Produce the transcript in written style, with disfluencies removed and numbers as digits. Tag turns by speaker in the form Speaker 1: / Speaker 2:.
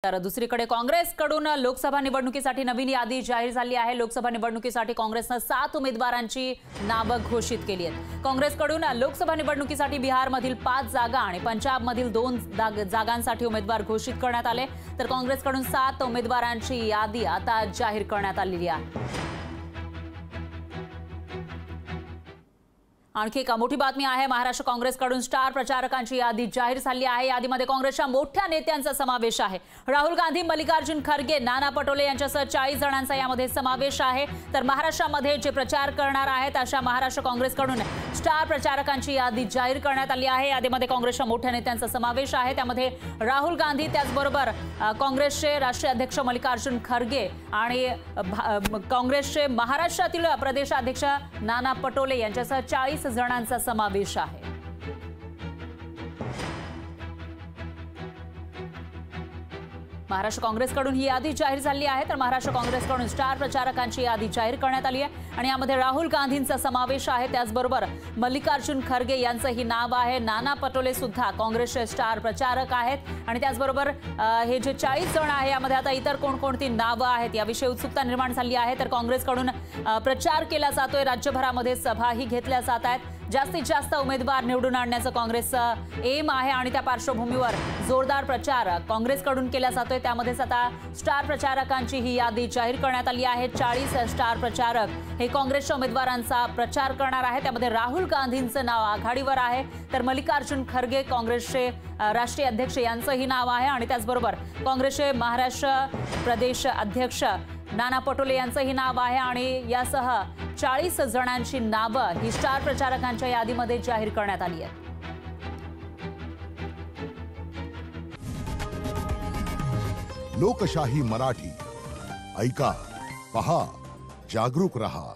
Speaker 1: तर दुसरीकडे काँग्रेसकडून लोकसभा निवडणुकीसाठी नवीन यादी जाहीर झाली आहे। लोकसभा निवडणुकीसाठी काँग्रेसने 7 उमेदवारांची नावे घोषित केली आहेत। काँग्रेसकडून लोकसभा निवडणुकीसाठी बिहारमधील 5 जागा आणि पंजाबमधील 2 जागांसाठी उमेदवार घोषित करण्यात आले। तर काँग्रेसकडून 7 उमेदवारांची यादी आता जाहीर करण्यात आलेली आहे। आणखी एक मोठी बातमी आहे। महाराष्ट्र काँग्रेसकडून स्टार प्रचारकांची यादी जाहीर झाली आहे। यादीमध्ये काँग्रेसच्या मोठ्या नेत्यांचा समावेश आहे। राहुल गांधी, मल्लिकार्जुन खरगे, नाना पटोले यांच्यासह 40 जणांचा यामध्ये समावेश आहे। तर महाराष्ट्रामध्ये जे प्रचार करणार आहेत अशा महाराष्ट्र काँग्रेसकडून स्टार प्रचारकांची यादी जाहीर करण्यात आली आहे। यादीमध्ये काँग्रेसच्या मोठ्या नेत्यांचा समावेश आहे। त्यामध्ये राहुल गांधी, त्याचबरोबर काँग्रेसचे राष्ट्रीय अध्यक्ष मल्लिकार्जुन खरगे आणि काँग्रेसचे महाराष्ट्रातील प्रदेशाध्यक्ष नाना पटोले यांच्यासह 40 जणांचा समावेश आहे। महाराष्ट्र काँग्रेसकडून ही यादी जाहीर झाली आहे। तर महाराष्ट्र काँग्रेसकडून स्टार प्रचारकांची यादी जाहीर करण्यात आली आहे आणि यामध्ये राहुल गांधींचा समावेश आहे। त्याचबरोबर मल्लिकार्जुन खरगे यांचंही नाव आहे। नाना पटोले सुद्धा काँग्रेसचे स्टार प्रचारक आहेत आणि त्याचबरोबर हे जे 40 जण आहे यामध्ये आता इतर कोणकोणती नावे आहेत याविषयी उत्सुकता निर्माण झाली आहे। तर काँग्रेसकडून प्रचार केला जातोय, राज्यभरामध्ये सभाही घेतल्या जात आहेत। जास्तीत जास्त उमेदवार निवडून आणण्याचं काँग्रेसचं एम आहे आणि त्या पार्श्वभूमीवर जोरदार प्रचार काँग्रेसकडून केला जातोय। त्यामध्येच आता स्टार प्रचारकांची ही यादी जाहीर करण्यात आली आहे। 40 स्टार प्रचारक हे काँग्रेसच्या उमेदवारांचा प्रचार करणार आहेत। त्यामध्ये राहुल गांधींचं नाव आघाडीवर आहे। तर मल्लिकार्जुन खरगे काँग्रेसचे राष्ट्रीय अध्यक्ष यांचंही नाव आहे आणि त्याचबरोबर काँग्रेसचे महाराष्ट्र प्रदेश अध्यक्ष नाना पटोले यांचंही नाव आहे आणि यासह 40 जणांची नावे ही स्टार प्रचारकांच्या यादीमध्ये जाहीर करण्यात आली आहेत।
Speaker 2: लोकशाही मराठी ऐका, पहा, जागरूक रहा।